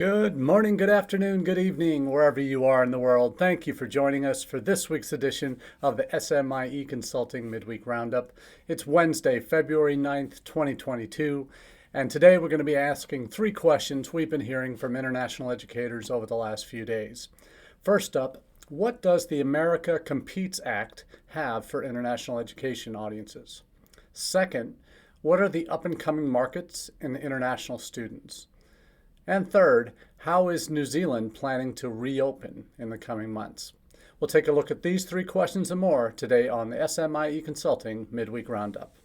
Good morning, good afternoon, good evening, wherever you are in the world. Thank you for joining us for this week's edition of the SMIE Consulting Midweek Roundup. It's Wednesday, February 9th, 2022, and today we're going to be asking three questions we've been hearing from international educators over the last few days. First up, what does the America Competes Act have for international education audiences? Second, what are the up-and-coming markets in international students? And third, how is New Zealand planning to reopen in the coming months? We'll take a look at these three questions and more today on the SMIE Consulting Midweek Roundup.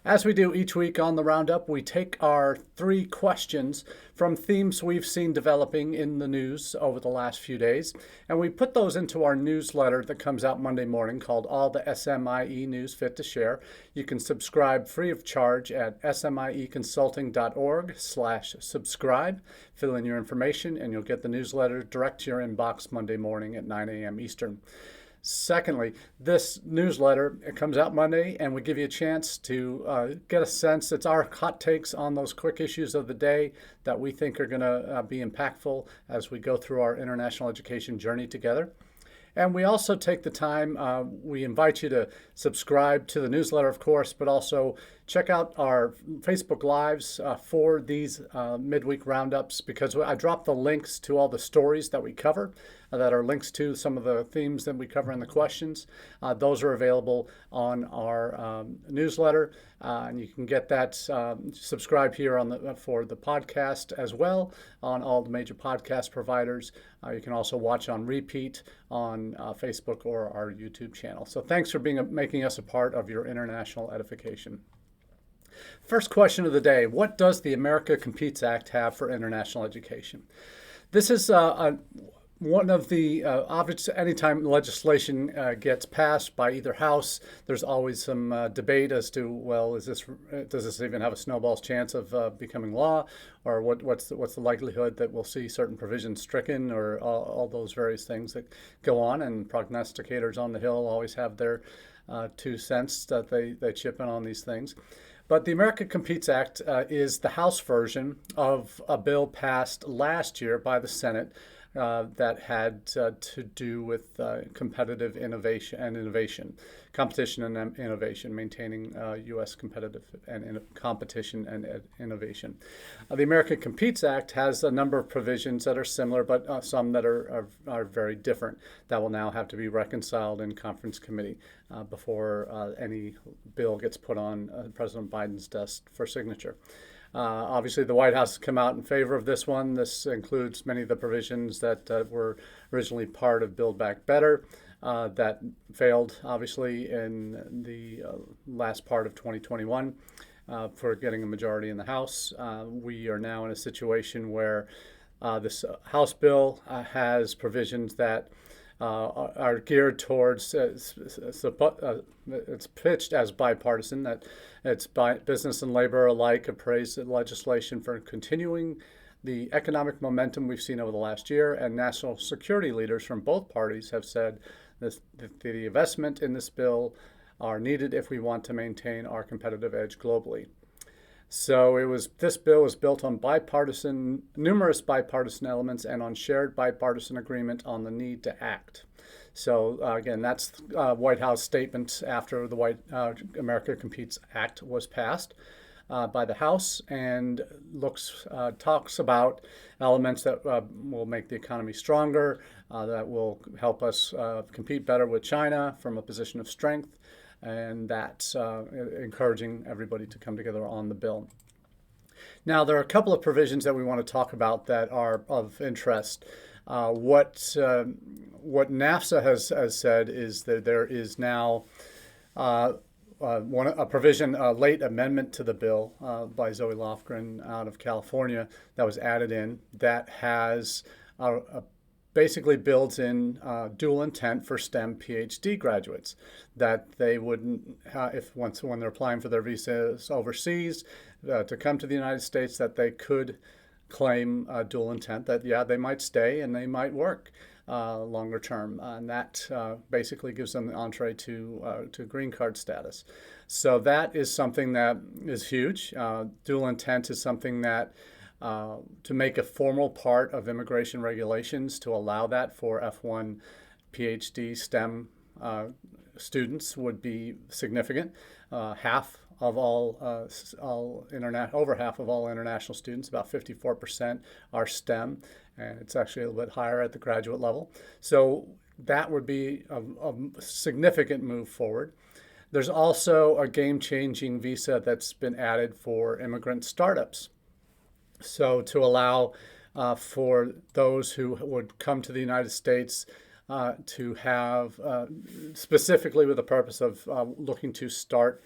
As we do each week on the Roundup, we take our three questions from themes we've seen developing in the news over the last few days, and we put those into our newsletter that comes out Monday morning called All the SMIE News Fit to Share. You can subscribe free of charge at smieconsulting.org/subscribe. Fill in your information and you'll get the newsletter direct to your inbox Monday morning at 9 a.m. Eastern. Secondly, this newsletter, it comes out Monday, and we give you a chance to get a sense. It's our hot takes on those quick issues of the day that we think are going to be impactful as we go through our international education journey together. And we also take the time, we invite you to subscribe to the newsletter, of course, but also check out our Facebook Lives for these midweek roundups, because I drop the links to all the stories that we cover that are links to some of the themes that we cover in the questions. Those are available on our newsletter, and you can get that subscribe here on for the podcast as well on all the major podcast providers. You can also watch on repeat on Facebook or our YouTube channel. So thanks for making us a part of your international edification. First question of the day, what does the America Competes Act have for international education? This is one of the obvious, anytime legislation gets passed by either house, there's always some debate as to, well, does this even have a snowball's chance of becoming law, or what's the likelihood that we'll see certain provisions stricken, or all those various things that go on. And prognosticators on the Hill always have their 2 cents that they chip in on these things. But the America Competes Act is the House version of a bill passed last year by the Senate that had to do with competitive innovation, competition and innovation, maintaining U.S. competitive and competition and innovation. The America Competes Act has a number of provisions that are similar, but some that are very different that will now have to be reconciled in conference committee before any bill gets put on President Biden's desk for signature. Obviously, the White House has come out in favor of this one. This includes many of the provisions that were originally part of Build Back Better that failed, obviously, in the last part of 2021 for getting a majority in the House. We are now in a situation where this House bill has provisions that are geared towards, it's pitched as bipartisan, that business and labor alike have praised the legislation for continuing the economic momentum we've seen over the last year, and national security leaders from both parties have said that the investment in this bill are needed if we want to maintain our competitive edge globally. So this bill was built on numerous bipartisan elements and on shared bipartisan agreement on the need to act. So again, that's White House statement after the America Competes Act was passed by the House, and talks about elements that will make the economy stronger, that will help us compete better with China from a position of strength, and that's encouraging everybody to come together on the bill. Now, there are a couple of provisions that we want to talk about that are of interest. What NAFSA has said is that there is now a provision, a late amendment to the bill by Zoe Lofgren out of California that was added in that has basically builds in dual intent for STEM PhD graduates, that they wouldn't, when they're applying for their visas overseas to come to the United States, that they could claim dual intent, that they might stay and they might work longer term, and that basically gives them the entree to green card status. So that is something that is huge. Dual intent is something that to make a formal part of immigration regulations to allow that for F1 PhD STEM students would be significant. Half of over half of all international students, about 54%, are STEM, and it's actually a little bit higher at the graduate level. So that would be a significant move forward. There's also a game-changing visa that's been added for immigrant startups. So to allow for those who would come to the United States to have, specifically with the purpose of looking to start,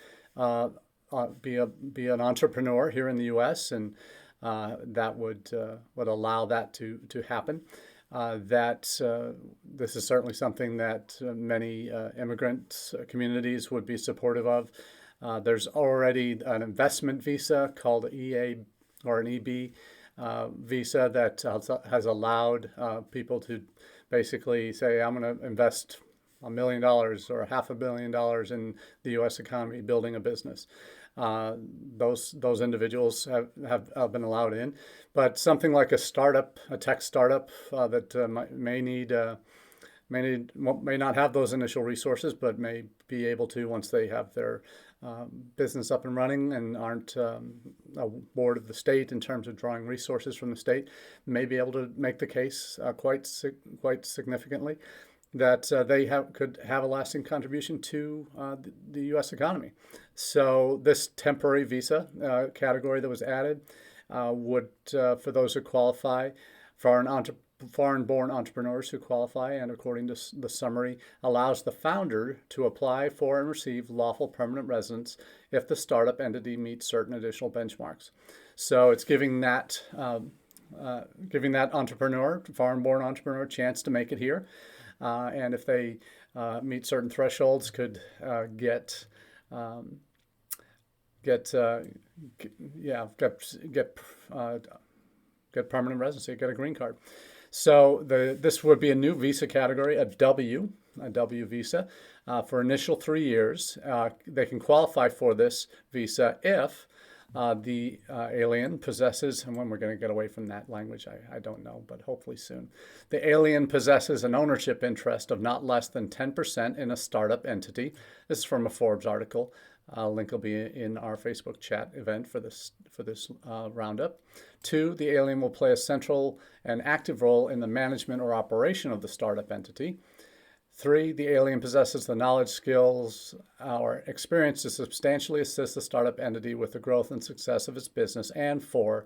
be an entrepreneur here in the U.S., and that would allow that to happen. This is certainly something that many immigrant communities would be supportive of. There's already an investment visa called EA or an EB visa that has allowed people to basically say, I'm going to invest $1 million or $500 million in the U.S. economy building a business. Those individuals have been allowed in, but something like a startup, a tech startup that may not have those initial resources, but may be able to once they have their business up and running and aren't a board of the state in terms of drawing resources from the state, may be able to make the case quite significantly that they could have a lasting contribution to the U.S. economy. So this temporary visa category that was added would, for those who qualify, foreign-born entrepreneurs who qualify, and according to the summary, allows the founder to apply for and receive lawful permanent residence if the startup entity meets certain additional benchmarks. So it's giving that entrepreneur, foreign-born entrepreneur, a chance to make it here. And if they meet certain thresholds, could get permanent residency, get a green card. So this would be a new visa category, a W visa, for initial 3 years. They can qualify for this visa if the alien possesses, and when we're going to get away from that language, I don't know, but hopefully soon. The alien possesses an ownership interest of not less than 10% in a startup entity. This is from a Forbes article. Link will be in our Facebook chat event for this roundup. 2, the alien will play a central and active role in the management or operation of the startup entity. 3, the alien possesses the knowledge, skills, or experience to substantially assist the startup entity with the growth and success of its business. And 4,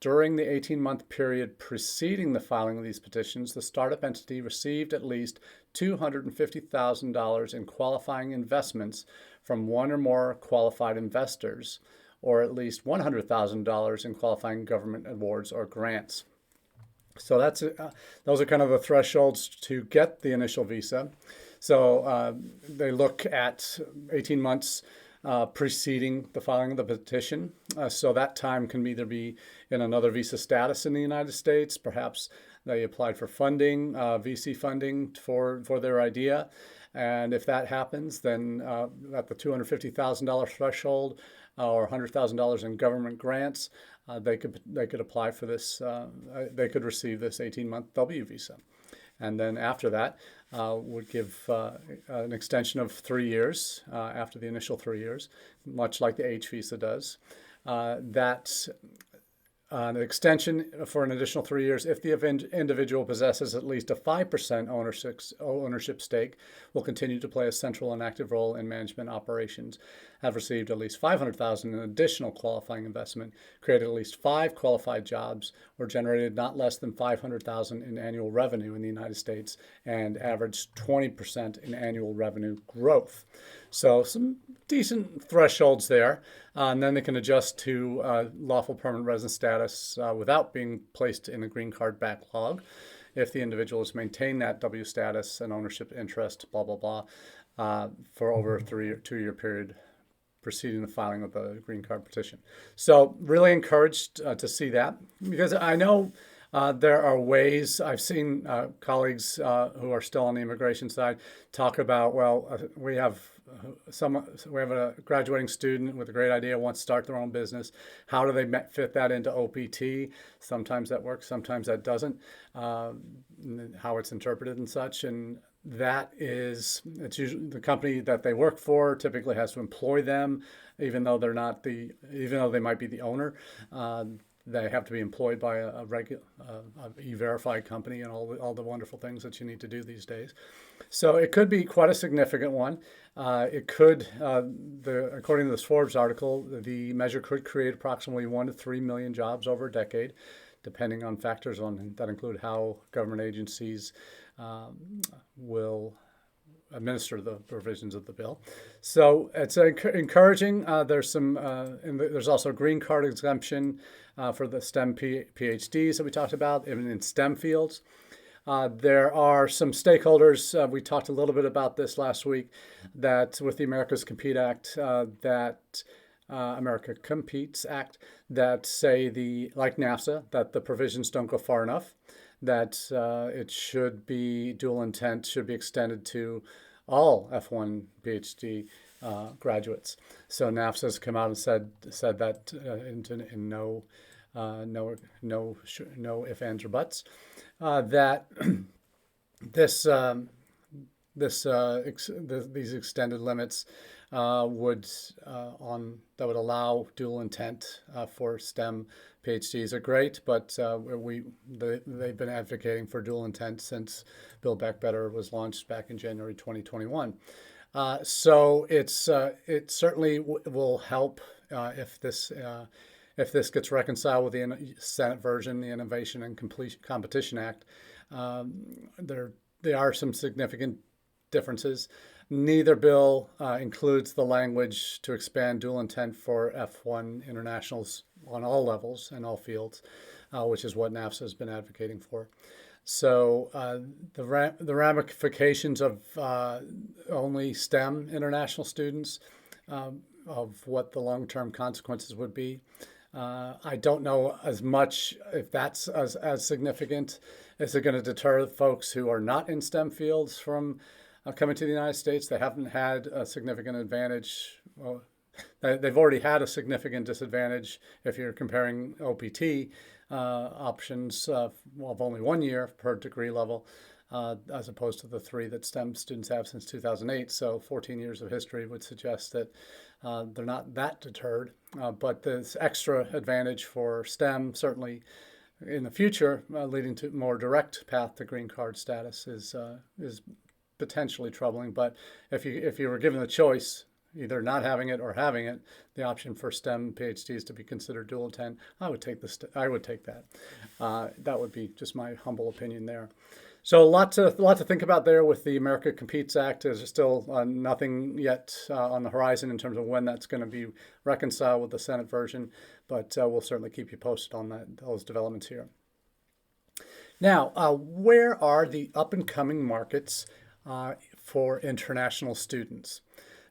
during the 18-month period preceding the filing of these petitions, the startup entity received at least $250,000 in qualifying investments from one or more qualified investors, or at least $100,000 in qualifying government awards or grants. So those are kind of the thresholds to get the initial visa. So they look at 18 months preceding the filing of the petition. So that time can either be in another visa status in the United States. Perhaps they applied for funding, VC funding for their idea. And if that happens, then at the $250,000 threshold or $100,000 in government grants, they could apply for this. They could receive this 18-month W visa, and then after that would give an extension of 3 years after the initial 3 years, much like the H visa does. An extension for an additional 3 years if the individual possesses at least a 5% ownership stake, will continue to play a central and active role in management operations, have received at least $500,000 in additional qualifying investment, created at least 5 qualified jobs, or generated not less than $500,000 in annual revenue in the United States, and averaged 20% in annual revenue growth. So some decent thresholds there. And then they can adjust to lawful permanent resident status without being placed in a green card backlog if the individual has maintained that W status and ownership interest, blah, blah, blah, for over a 2-year period preceding the filing of the green card petition. So really encouraged to see that, because I know There are ways. I've seen colleagues who are still on the immigration side talk about, well, we have a graduating student with a great idea, wants to start their own business. How do they fit that into OPT? Sometimes that works, sometimes that doesn't. How it's interpreted and such, and it's usually the company that they work for typically has to employ them, even though even though they might be the owner. They have to be employed by a e-verified company and all the wonderful things that you need to do these days. So it could be quite a significant one. According to this Forbes article, the measure could create approximately 1 to 3 million jobs over a decade, depending on factors that include how government agencies will administer the provisions of the bill. So it's encouraging. There's also a green card exemption for the STEM PhDs that we talked about in STEM fields. There are some stakeholders, we talked a little bit about this last week, that with the America's Compete Act, America Competes Act, that say like NAFTA, that the provisions don't go far enough, that it should be dual intent, should be extended to all F1 PhD graduates. So NAFTA has come out and said that in no ifs, ands, or buts, that these extended limits would allow dual intent for STEM PhDs are great, but they've been advocating for dual intent since Build Back Better was launched back in January 2021. So it certainly will help if this gets reconciled with the Senate version, the Innovation and Competition Act. There are some significant differences. Neither bill includes the language to expand dual intent for F1 internationals on all levels and all fields, which is what NAFTA has been advocating for. So the ramifications of only STEM international students, of what the long-term consequences would be, I don't know as much if that's as significant. Is it going to deter folks who are not in STEM fields from coming to the United States? They haven't had a significant advantage. Well, they've already had a significant disadvantage if you're comparing OPT options of only 1 year per degree level, as opposed to the 3 that STEM students have since 2008. So 14 years of history would suggest that they're not that deterred. But this extra advantage for STEM, certainly in the future, leading to more direct path to green card status, is potentially troubling. But if you were given the choice, either not having it or having it, the option for STEM PhDs to be considered dual intent, I would take that. That would be just my humble opinion there. So a lot to think about there with the America Competes Act. There's still nothing yet on the horizon in terms of when that's going to be reconciled with the Senate version, but we'll certainly keep you posted on those developments here. Now, where are the up-and-coming markets for international students?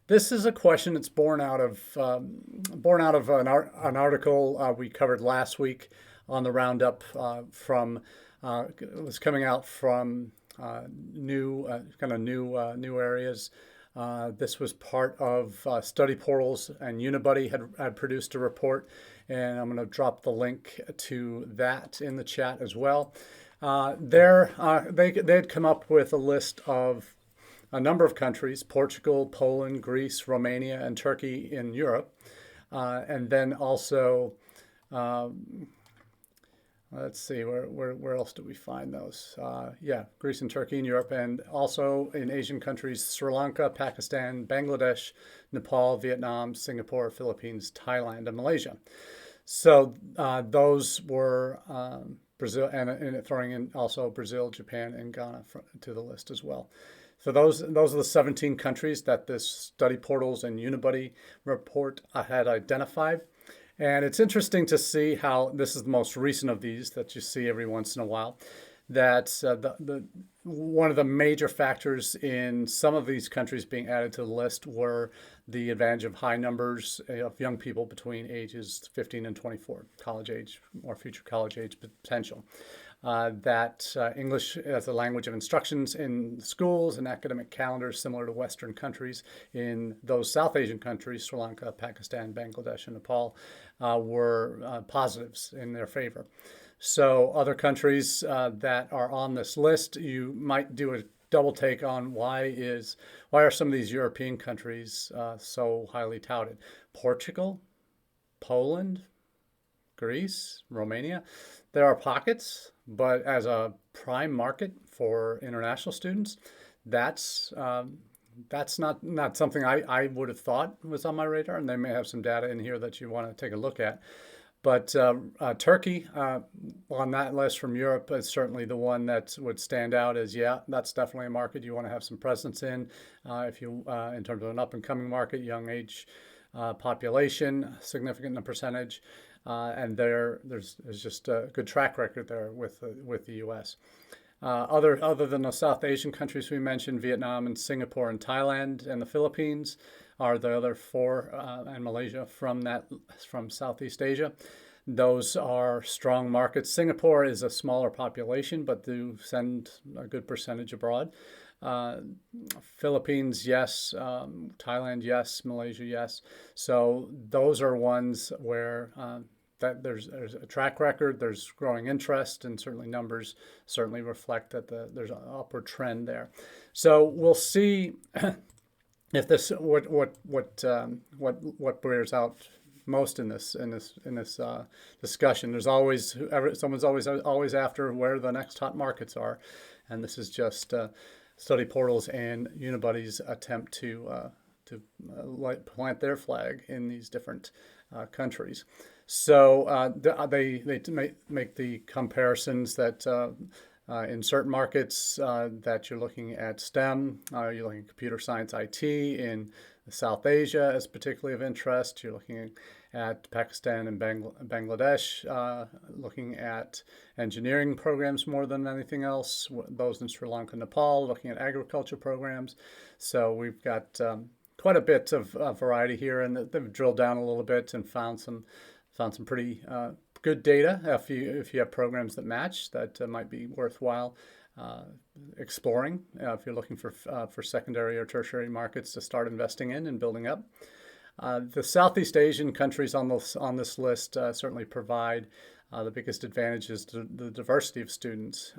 This is a question that's born out of an article we covered last week on the Roundup it was coming out from new areas. This was part of Study Portals, and Unibuddy had produced a report, and I'm going to drop the link to that in the chat as well. They had come up with a list of a number of countries: Portugal, Poland, Greece, Romania, and Turkey in Europe. And then also, let's see, where else do we find those? Greece and Turkey in Europe, and also in Asian countries: Sri Lanka, Pakistan, Bangladesh, Nepal, Vietnam, Singapore, Philippines, Thailand, and Malaysia. So those were Brazil, and throwing in also Brazil, Japan, and Ghana to the list as well. So those are the 17 countries that this Study Portals and Unibuddy report had identified. And it's interesting to see how this is the most recent of these that you see every once in a while, that one of the major factors in some of these countries being added to the list were the advantage of high numbers of young people between ages 15 and 24, college age or future college age potential. that English as a language of instructions in schools and academic calendars, similar to Western countries, in those South Asian countries, Sri Lanka, Pakistan, Bangladesh, and Nepal, were positives in their favor. So other countries that are on this list, you might do a double take on why are some of these European countries so highly touted. Portugal, Poland, Greece, Romania. There are pockets, but as a prime market for international students, that's not something I would have thought was on my radar, and they may have some data in here that you want to take a look at. But Turkey on that list from Europe is certainly the one that would stand out as, yeah, that's definitely a market you want to have some presence in if you in terms of an up and coming market, young age population, significant in the percentage, and there's just a good track record there with the U.S. Other than the South Asian countries we mentioned, Vietnam and Singapore and Thailand and the Philippines are the other four, and Malaysia from Southeast Asia. Those are strong markets. Singapore is a smaller population, but do send a good percentage abroad. Philippines, yes. Thailand, yes. Malaysia, yes. So those are ones where that there's a track record, there's growing interest, and certainly numbers certainly reflect that there's an upward trend there. So we'll see if this what bears out most in this discussion. There's always someone's always after where the next hot markets are, and this is just study portals and Unibuddys' attempt to plant their flag in these different countries. So they make the comparisons that in certain markets that you're looking at STEM, you're looking at computer science, IT. In South Asia is particularly of interest. You're looking at Pakistan and Bangladesh, looking at engineering programs more than anything else. Those in Sri Lanka, Nepal, looking at agriculture programs. So we've got quite a bit of variety here, and they've drilled down a little bit and found some pretty good data. If you have programs that match, that might be worthwhile exploring if you're looking for secondary or tertiary markets to start investing in and building up. The Southeast Asian countries on this list certainly provide the biggest advantages to the diversity of students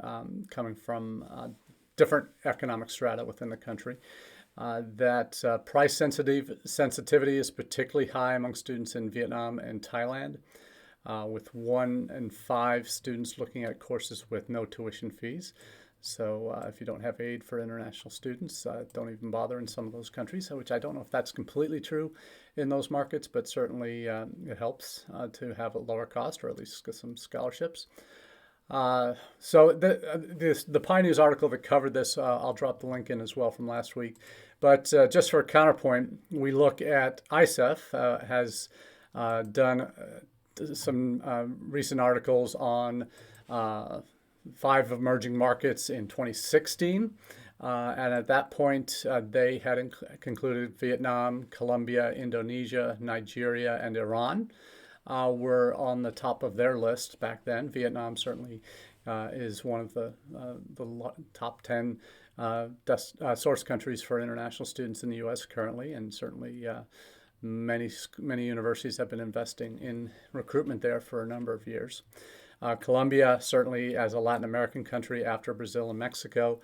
coming from different economic strata within the country. That price sensitivity is particularly high among students in Vietnam and Thailand, with 1 in 5 students looking at courses with no tuition fees. So if you don't have aid for international students, don't even bother in some of those countries, which I don't know if that's completely true in those markets, but certainly it helps to have a lower cost or at least get some scholarships. So the Pi News article that covered this, I'll drop the link in as well from last week. But just for a counterpoint, we look at ISEF has done some recent articles on 5 emerging markets in 2016. And at that point, they had concluded Vietnam, Colombia, Indonesia, Nigeria, and Iran were on the top of their list back then. Vietnam certainly is one of the top 10 source countries for international students in the U.S. currently, and certainly many universities have been investing in recruitment there for a number of years. Colombia, certainly as a Latin American country after Brazil and Mexico,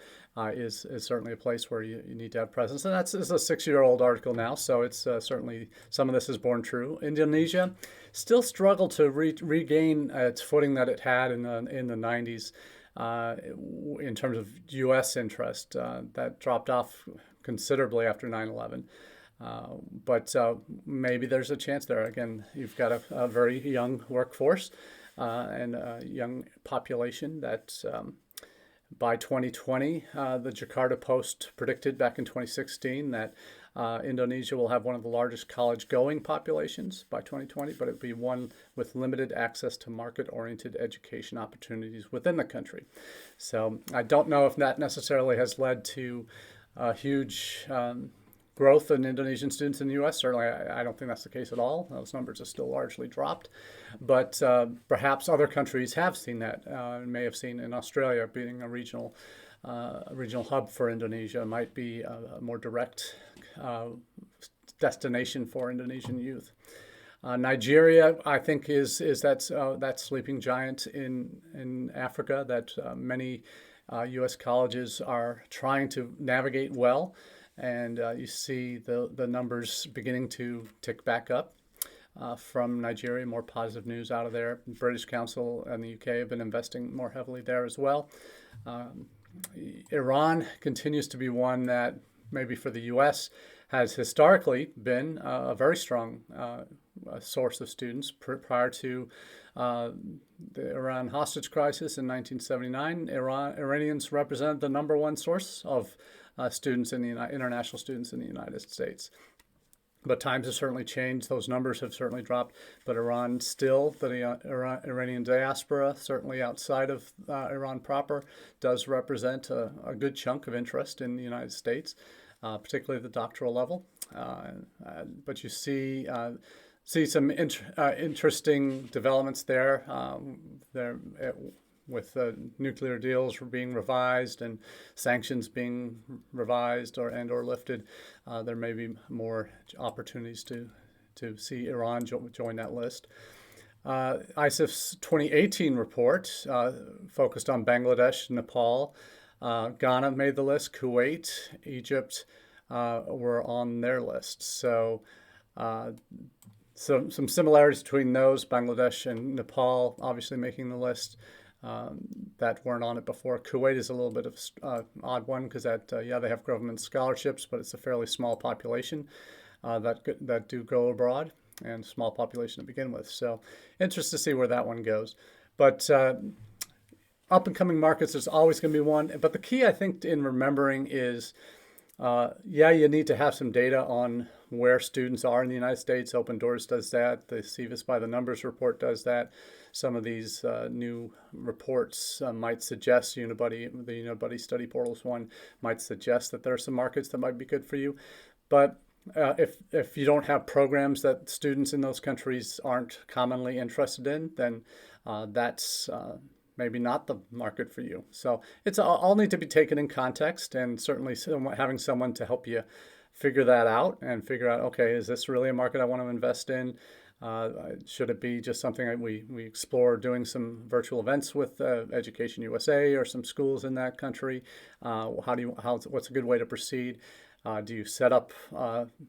is certainly a place where you need to have presence. And that's a 6-year-old article now, so it's certainly some of this is borne true. Indonesia still struggled to regain its footing that it had in the 90s in terms of U.S. interest. That dropped off considerably after 9/11. But maybe there's a chance there. Again, you've got a very young workforce and a young population that by 2020, the Jakarta Post predicted back in 2016 that Indonesia will have one of the largest college-going populations by 2020, but it would be one with limited access to market-oriented education opportunities within the country. So I don't know if that necessarily has led to a huge growth in Indonesian students in the U.S. Certainly, I don't think that's the case at all. Those numbers are still largely dropped. But perhaps other countries have seen that, may have seen in Australia being a regional hub for Indonesia might be a more direct destination for Indonesian youth. Nigeria, I think, is that sleeping giant in Africa that many U.S. colleges are trying to navigate well, and you see the numbers beginning to tick back up from Nigeria. More positive news out of there. The British Council and the UK have been investing more heavily there as well. Iran continues to be one that maybe for the U.S. has historically been a very strong source of students. Prior to the Iran hostage crisis in 1979, Iranians represented the number one source of students in the international students in the United States. But times have certainly changed. Those numbers have certainly dropped. But Iran still, the Iranian diaspora, certainly outside of Iran proper, does represent a good chunk of interest in the United States, particularly at the doctoral level. But you see some interesting developments there. With nuclear deals being revised and sanctions being revised or lifted, there may be more opportunities to see Iran join that list. ISIF's 2018 report focused on Bangladesh, Nepal. Ghana made the list. Kuwait, Egypt were on their list. So some similarities between those, Bangladesh and Nepal obviously making the list. That weren't on it before. Kuwait is a little bit of an odd one because they have government scholarships, but it's a fairly small population that do go abroad, and small population to begin with. So interested to see where that one goes. But up and coming markets, there's always going to be one. But the key, I think, in remembering is, you need to have some data on where students are in the United States. Open Doors does that. The CVIS by the Numbers report does that. Some of these new reports might suggest, the Unibuddy Study Portals one might suggest that there are some markets that might be good for you. But if you don't have programs that students in those countries aren't commonly interested in, then that's maybe not the market for you. So it's all need to be taken in context, and certainly having someone to help you figure that out and figure out, okay, is this really a market I want to invest in? Should it be just something that we explore doing some virtual events with Education USA or some schools in that country? What's a good way to proceed? Do you set up,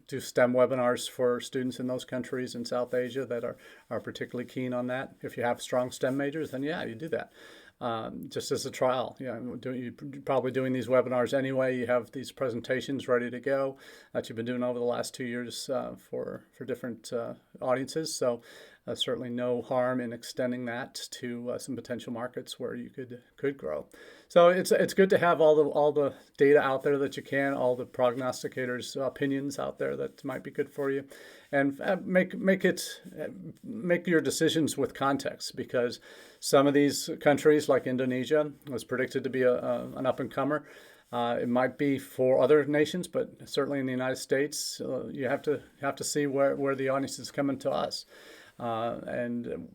do STEM webinars for students in those countries in South Asia that are particularly keen on that? If you have strong STEM majors, then yeah, you do that. Just as a trial. You're probably doing these webinars anyway. You have these presentations ready to go that you've been doing over the last 2 years for different audiences. So certainly no harm in extending that to some potential markets where you could grow. So it's good to have all the data out there that you can, all the prognosticators' opinions out there that might be good for you, and make your decisions with context, because some of these countries, like Indonesia, was predicted to be an up and comer. It might be for other nations, but certainly in the United States, you have to see where the audience is coming to us. And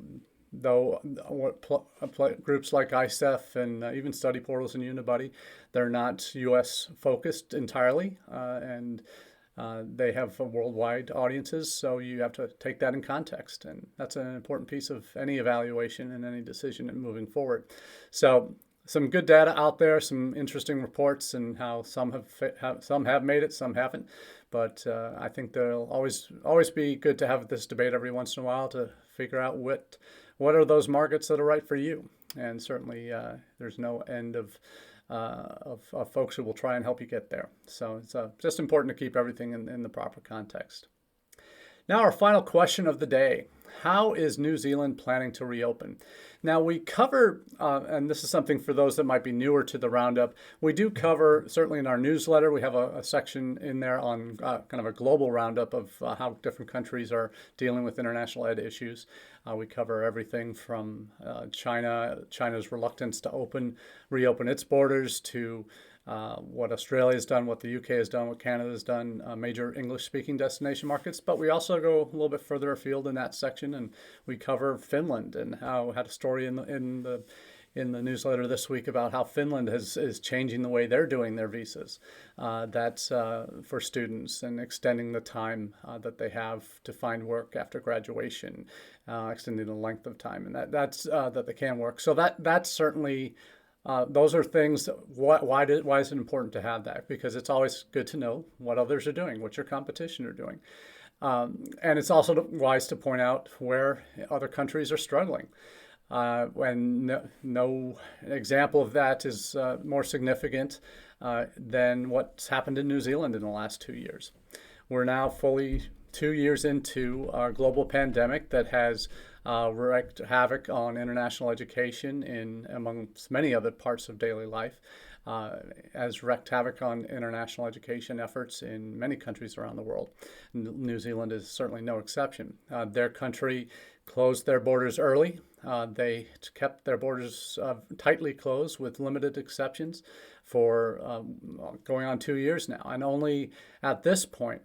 though groups like ISEF and even Study Portals and Unibuddy, they're not U.S. focused entirely, and they have worldwide audiences, so you have to take that in context, and that's an important piece of any evaluation and any decision in moving forward. So some good data out there, some interesting reports, and how some have made it, some haven't. But I think there'll always be good to have this debate every once in a while to figure out what are those markets that are right for you. And certainly there's no end of folks who will try and help you get there. So it's just important to keep everything in the proper context. Now, our final question of the day. How is New Zealand planning to reopen? Now, we cover, and this is something for those that might be newer to the Roundup, we do cover, certainly in our newsletter, we have a section in there on kind of a global roundup of how different countries are dealing with international ed issues. We cover everything from China's reluctance to reopen its borders, to what Australia has done, what the UK has done, what Canada has done, major English-speaking destination markets. But we also go a little bit further afield in that section, and we cover Finland and how had a story in the newsletter this week about how Finland is changing the way they're doing their visas. That's for students and extending the time that they have to find work after graduation, extending the length of time, and that's that they can work. So that's certainly. Those are things. Why is it important to have that? Because it's always good to know what others are doing, what your competition are doing, and it's also wise to point out where other countries are struggling. When no example of that is more significant than what's happened in New Zealand in the last 2 years. We're now fully 2 years into a global pandemic that has wreaked havoc on international education amongst many other parts of daily life, has wreaked havoc on international education efforts in many countries around the world. New Zealand is certainly no exception. Their country closed their borders early. They kept their borders tightly closed with limited exceptions for going on 2 years now. And only at this point,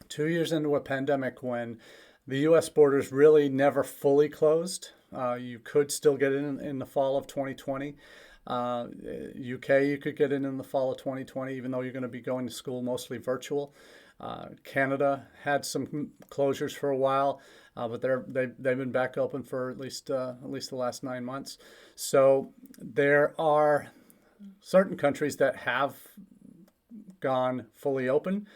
2 years into a pandemic, when the U.S. borders really never fully closed, you could still get in the fall of 2020. UK, you could get in the fall of 2020, even though you're going to be going to school mostly virtual. Canada had some closures for a while, but they've been back open for at least the last 9 months. So there are certain countries that have gone fully open.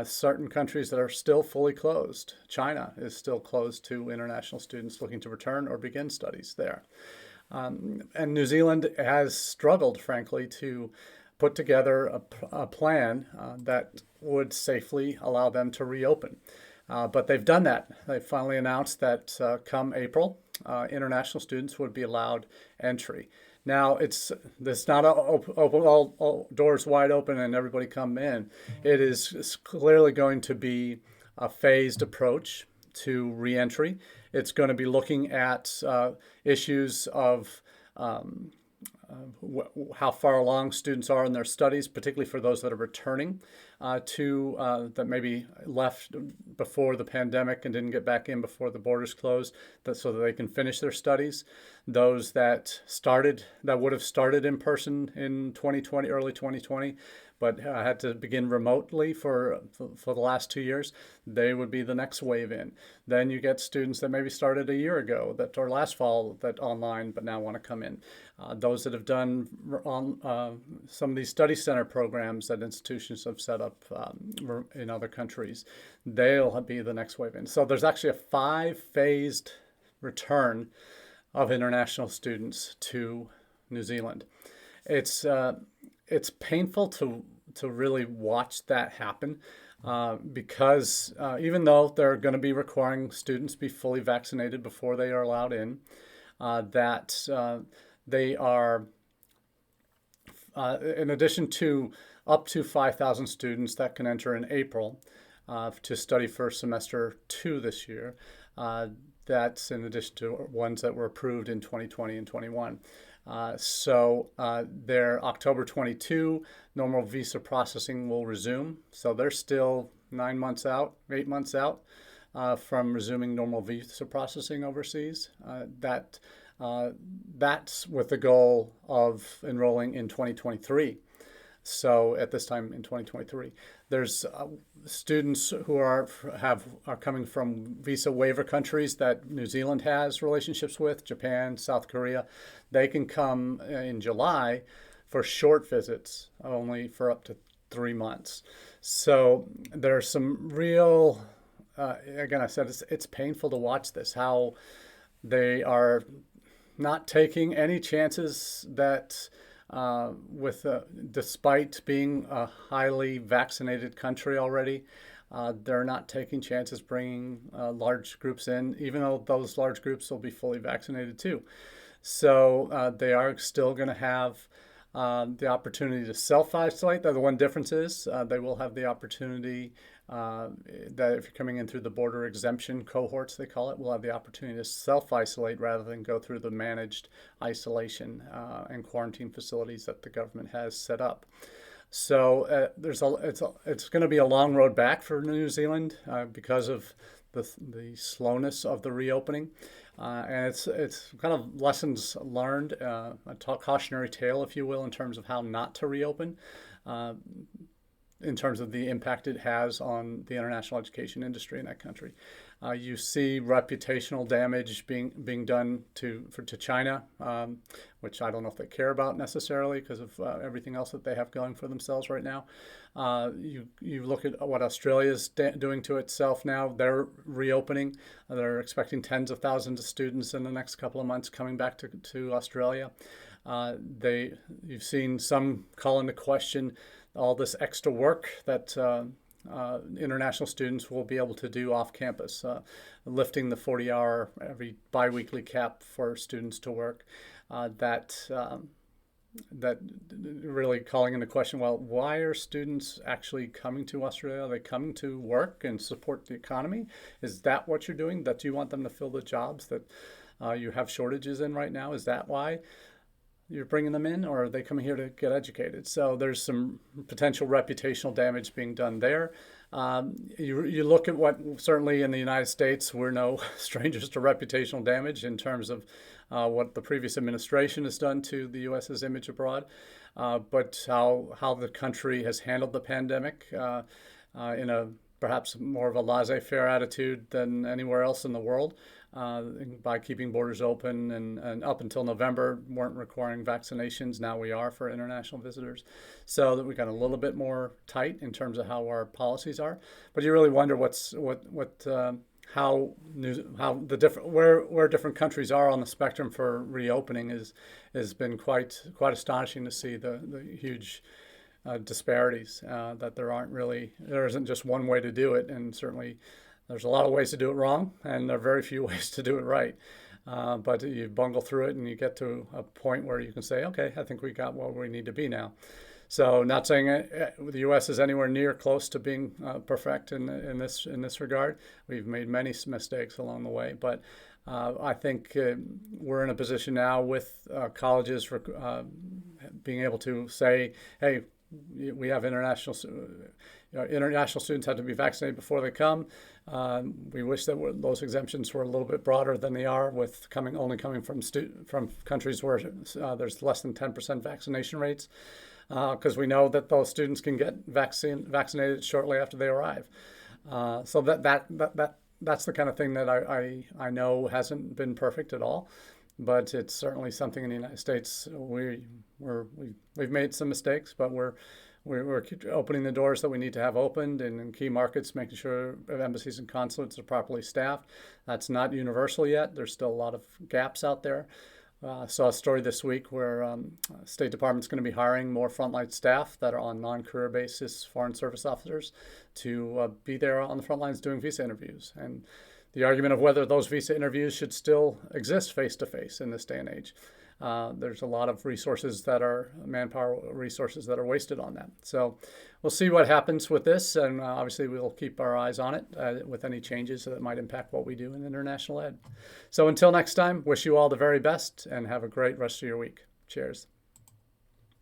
Certain countries that are still fully closed. China is still closed to international students looking to return or begin studies there. And New Zealand has struggled, frankly, to put together a plan that would safely allow them to reopen. But they've done that. They finally announced that come April, international students would be allowed entry. Now, it's not open, all doors wide open and everybody come in. It is clearly going to be a phased approach to reentry. It's going to be looking at issues of how far along students are in their studies, particularly for those that are returning that maybe left before the pandemic and didn't get back in before the borders closed, so that they can finish their studies. Those that would have started in person in 2020, early 2020, but had to begin remotely for the last 2 years, they would be the next wave in. Then you get students that maybe started a year ago or last fall that online, but now want to come in. Those that have done some of these study center programs that institutions have set up in other countries, they'll be the next wave in. So there's actually a 5-phased return of international students to New Zealand. It's painful to really watch that happen because even though they're going to be requiring students be fully vaccinated before they are allowed in, they are, in addition to up to 5,000 students that can enter in April to study for semester 2 this year. That's in addition to ones that were approved in 2020 and 21. So their October 22 normal visa processing will resume. So they're still 8 months out from resuming normal visa processing overseas. That's with the goal of enrolling in 2023. So at this time in 2023, there's students who are coming from visa waiver countries that New Zealand has relationships with, Japan, South Korea. They can come in July for short visits, only for up to 3 months. So there's some real, again, I said it's painful to watch this, how they are not taking any chances that despite being a highly vaccinated country already, they're not taking chances bringing large groups in, even though those large groups will be fully vaccinated too. So they are still going to have the opportunity to self-isolate. The one difference is they will have the opportunity that if you're coming in through the border exemption cohorts, they call it, will have the opportunity to self-isolate rather than go through the managed isolation and quarantine facilities that the government has set up. So it's going to be a long road back for New Zealand because of the slowness of the reopening. And it's kind of lessons learned, a cautionary tale, if you will, in terms of how not to reopen, in terms of the impact it has on the international education industry in that country. You see reputational damage being done to China, which I don't know if they care about necessarily because of everything else that they have going for themselves right now. You look at what Australia is doing to itself now. They're reopening. They're expecting tens of thousands of students in the next couple of months coming back to Australia. You've seen some call into question all this extra work that international students will be able to do off campus, lifting the 40-hour every biweekly cap for students to work. That really calling into question, well, why are students actually coming to Australia? Are they coming to work and support the economy? Is that what you're doing? That you want them to fill the jobs that you have shortages in right now? Is that why you're bringing them in, or are they coming here to get educated? So there's some potential reputational damage being done there. You look at what, certainly in the United States, we're no strangers to reputational damage in terms of what the previous administration has done to the U.S.'s image abroad, but how the country has handled the pandemic in a perhaps more of a laissez-faire attitude than anywhere else in the world, by keeping borders open, and up until November weren't requiring vaccinations. Now we are for international visitors, so that we got a little bit more tight in terms of how our policies are. But you really wonder how the different where different countries are on the spectrum for reopening has been quite astonishing to see the huge disparities, that there isn't just one way to do it, and certainly there's a lot of ways to do it wrong, and there are very few ways to do it right. But you bungle through it, and you get to a point where you can say, okay, I think we got where we need to be now. So, not saying the U.S. is anywhere near close to being perfect in this regard. We've made many mistakes along the way, but I think we're in a position now with colleges for being able to say, hey, we have international students have to be vaccinated before they come. We wish that those exemptions were a little bit broader than they are, with only coming from countries where there's less than 10% vaccination rates, because we know that those students can get vaccinated shortly after they arrive. So that's the kind of thing that I know hasn't been perfect at all. But it's certainly something in the United States we've made some mistakes, but we're opening the doors that we need to have opened, and in key markets, making sure embassies and consulates are properly staffed. That's not universal yet. There's still a lot of gaps out there. Saw a story this week where State Department's going to be hiring more frontline staff that are on non-career basis, foreign service officers, to be there on the front lines doing visa interviews. And the argument of whether those visa interviews should still exist face-to-face in this day and age. There's a lot of manpower resources that are wasted on that. So we'll see what happens with this, and obviously we'll keep our eyes on it with any changes that might impact what we do in international ed. So until next time, wish you all the very best and have a great rest of your week. Cheers.